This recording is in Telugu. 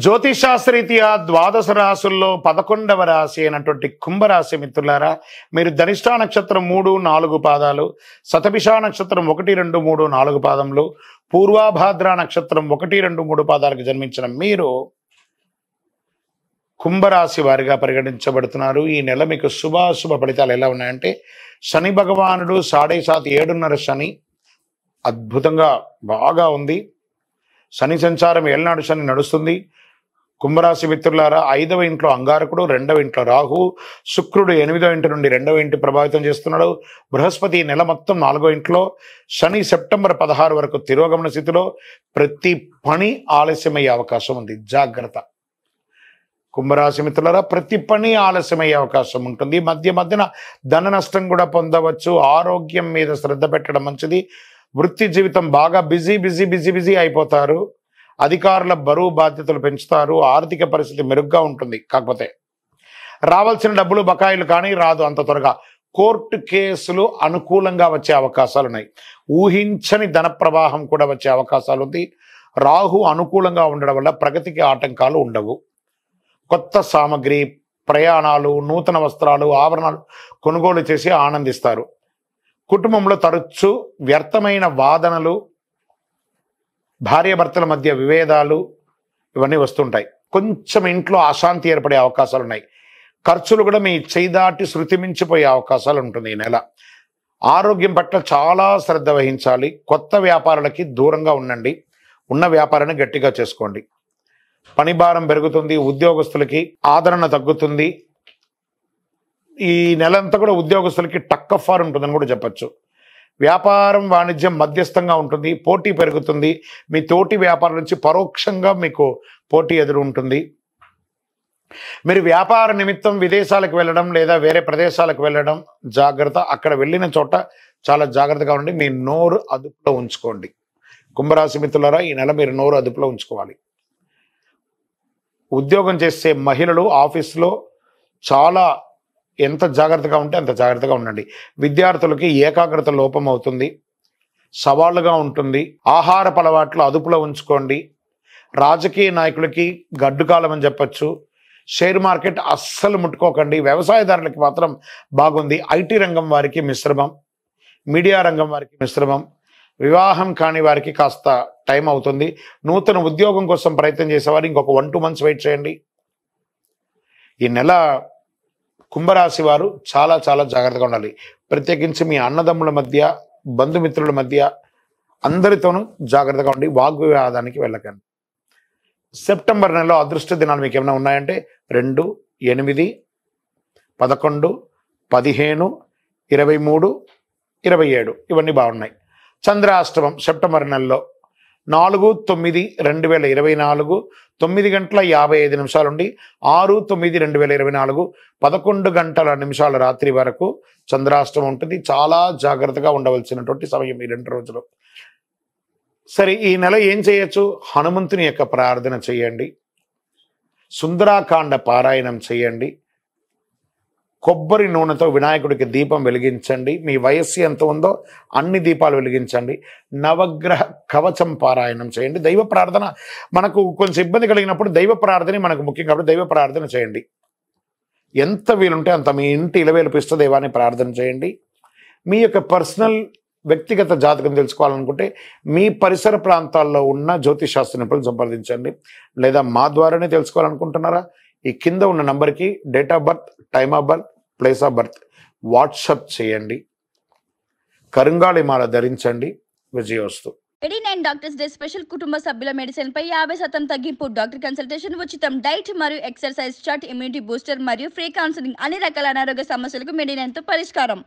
జ్యోతిషాస్త్రరీత్యా ద్వాదశ రాశుల్లో 11వ రాశి అయినటువంటి కుంభరాశి మిత్రులారా, మీరు ధనిష్ఠా నక్షత్రం 3-4 పాదాలు, శతభిష నక్షత్రం 1-2-3-4 పాదములు, పూర్వాభాద్ర నక్షత్రం 1-2-3 పాదాలకు జన్మించిన మీరు కుంభరాశి వారిగా పరిగణించబడుతున్నారు. ఈ నెల మీకు శుభాశుభ ఫలితాలు ఎలా ఉన్నాయంటే, శని భగవానుడు 7.5 శని అద్భుతంగా బాగా ఉంది. శని సంచారం ఏళ్ళనాడు శని నడుస్తుంది. కుంభరాశి మిత్రులారా, 5వ ఇంట్లో అంగారకుడు, 2వ ఇంట్లో రాహు, శుక్రుడు 8వ ఇంటి నుండి 2వ ఇంటి ప్రభావితం చేస్తున్నాడు. బృహస్పతి నెల మొత్తం 4వ ఇంట్లో, శని సెప్టెంబర్ 16 వరకు తిరోగమన స్థితిలో. ప్రతి పని ఆలస్యమయ్యే అవకాశం ఉంది, జాగ్రత్త. కుంభరాశి మిత్రులారా, ప్రతి పని ఆలస్యమయ్యే అవకాశం ఉంటుంది. మధ్యన ధన నష్టం కూడా పొందవచ్చు. ఆరోగ్యం మీద శ్రద్ధ పెట్టడం మంచిది. వృత్తి జీవితం బాగా బిజీ అయిపోతారు. అధికారుల బరువు బాధ్యతలు పెంచుతారు. ఆర్థిక పరిస్థితి మెరుగ్గా ఉంటుంది. కాకపోతే రావాల్సిన డబ్బులు బకాయిలు కానీ రాదు అంత త్వరగా. కోర్టు కేసులు అనుకూలంగా వచ్చే అవకాశాలు ఉన్నాయి. ఊహించని ధన ప్రవాహం కూడా వచ్చే అవకాశాలు ఉంది. రాహు అనుకూలంగా ఉండడం వల్ల ప్రగతికి ఆటంకాలు ఉండవు. కొత్త సామగ్రి, ప్రయాణాలు, నూతన వస్త్రాలు, ఆభరణాలు కొనుగోలు చేసి ఆనందిస్తారు. కుటుంబంలో తరచు వ్యర్థమైన వాదనలు, భార్యాభర్తల మధ్య విభేదాలు ఇవన్నీ వస్తుంటాయి. కొంచెం ఇంట్లో అశాంతి ఏర్పడే అవకాశాలు ఉన్నాయి. ఖర్చులు కూడా మీ చేయి దాటి శృతి మించిపోయే అవకాశాలు ఉంటుంది ఈ నెల. ఆరోగ్యం పట్ల చాలా శ్రద్ధ వహించాలి. కొత్త వ్యాపారాలకి దూరంగా ఉండండి. ఉన్న వ్యాపారాన్ని గట్టిగా చేసుకోండి. పని భారం పెరుగుతుంది. ఉద్యోగస్తులకి ఆదరణ తగ్గుతుంది. ఈ నెలంతా కూడా ఉద్యోగస్తులకి టక్కఫార్ ఉంటుందని కూడా చెప్పచ్చు. వ్యాపారం, వాణిజ్యం మధ్యస్థంగా ఉంటుంది. పోటీ పెరుగుతుంది. మీ తోటి వ్యాపారం నుంచి పరోక్షంగా మీకు పోటీ ఎదురు ఉంటుంది. మీరు వ్యాపార నిమిత్తం విదేశాలకు వెళ్ళడం లేదా వేరే ప్రదేశాలకు వెళ్ళడం జాగ్రత్త. అక్కడ వెళ్ళిన చోట చాలా జాగ్రత్తగా ఉండి మీ నోరు అదుపులో ఉంచుకోండి. కుంభరాశి మిత్రులారా, ఈ నెల మీరు నోరు అదుపులో ఉంచుకోవాలి. ఉద్యోగం చేసే మహిళలు ఆఫీస్లో చాలా ఎంత జాగ్రత్తగా ఉంటే అంత జాగ్రత్తగా ఉండండి. విద్యార్థులకి ఏకాగ్రత లోపం అవుతుంది, సవాళ్ళుగా ఉంటుంది. ఆహారపు అలవాట్లు అదుపులో ఉంచుకోండి. రాజకీయ నాయకులకి గడ్డు కాలం అని చెప్పచ్చు. షేర్ మార్కెట్ అస్సలు ముట్టుకోకండి. వ్యవసాయదారులకి మాత్రం బాగుంది. ఐటీ రంగం వారికి మిశ్రమం, మీడియా రంగం వారికి మిశ్రమం. వివాహం కాని వారికి కాస్త టైం అవుతుంది. నూతన ఉద్యోగం కోసం ప్రయత్నం చేసేవారు ఇంకొక 1-2 months వెయిట్ చేయండి. ఈ నెల కుంభరాశి వారు చాలా జాగ్రత్తగా ఉండాలి. ప్రత్యేకించి మీ అన్నదమ్ముల మధ్య, బంధుమిత్రుల మధ్య అందరితోనూ జాగ్రత్తగా ఉండి వాగ్వివాదానికి వెళ్ళకండి. సెప్టెంబర్ నెలలో అదృష్ట దినాలు మీకు ఏమైనా ఉన్నాయంటే 2, 8, 11, 15, 23, 27 ఇవన్నీ బాగున్నాయి. చంద్రాష్టమం సెప్టెంబర్ నెలలో 4-9-2024 9:55 నుండి 6-9-2024 11 రాత్రి వరకు చంద్రాష్టమం ఉంటుంది. చాలా జాగ్రత్తగా ఉండవలసినటువంటి సమయం ఈ 2 రోజులు. సరే, ఈ నెల ఏం చేయొచ్చు? హనుమంతుని యొక్క ప్రార్థన చేయండి. సుందరాకాండ పారాయణం చేయండి. కొబ్బరి నూనెతో వినాయకుడికి దీపం వెలిగించండి. మీ వయస్సు ఎంత ఉందో అన్ని దీపాలు వెలిగించండి. నవగ్రహ కవచం పారాయణం చేయండి. దైవ ప్రార్థన మనకు కొంచెం ఇబ్బంది కలిగినప్పుడు దైవ ప్రార్థన మనకు ముఖ్యం కాబట్టి దైవ ప్రార్థన చేయండి. ఎంత వీలుంటే అంత మీ ఇంటి ఇలవేలుపు ఇష్ట దైవాన్ని ప్రార్థన చేయండి. మీ యొక్క పర్సనల్ వ్యక్తిగత జాతకం తెలుసుకోవాలనుకుంటే మీ పరిసర ప్రాంతాల్లో ఉన్న జ్యోతిషాస్త్ర నిపుణులను సంప్రదించండి. లేదా మా ద్వారానే తెలుసుకోవాలనుకుంటున్నారా? ఈ కింద ఉన్న నంబర్కి date of birth, time of birth, place of birth WhatsApp చేయండి. కరుంగాళి మాల ధరించండి. విజయోస్తు. 89 డాక్టర్స్ డే స్పెషల్. కుటుంబ సభ్యుల మెడిసిన్ పై 50% తగ్గింపు. డాక్టర్ కన్సల్టేషన్ ఉచితం. డైట్ మరియు ఎక్సర్సైజ్ చార్ట్, ఇమ్యూనిటీ బూస్టర్ మరియు ఫ్రీ కౌన్సిలింగ్. అన్ని రకాల అనారోగ్య సమస్యలకు 89 తో పరిష్కారం.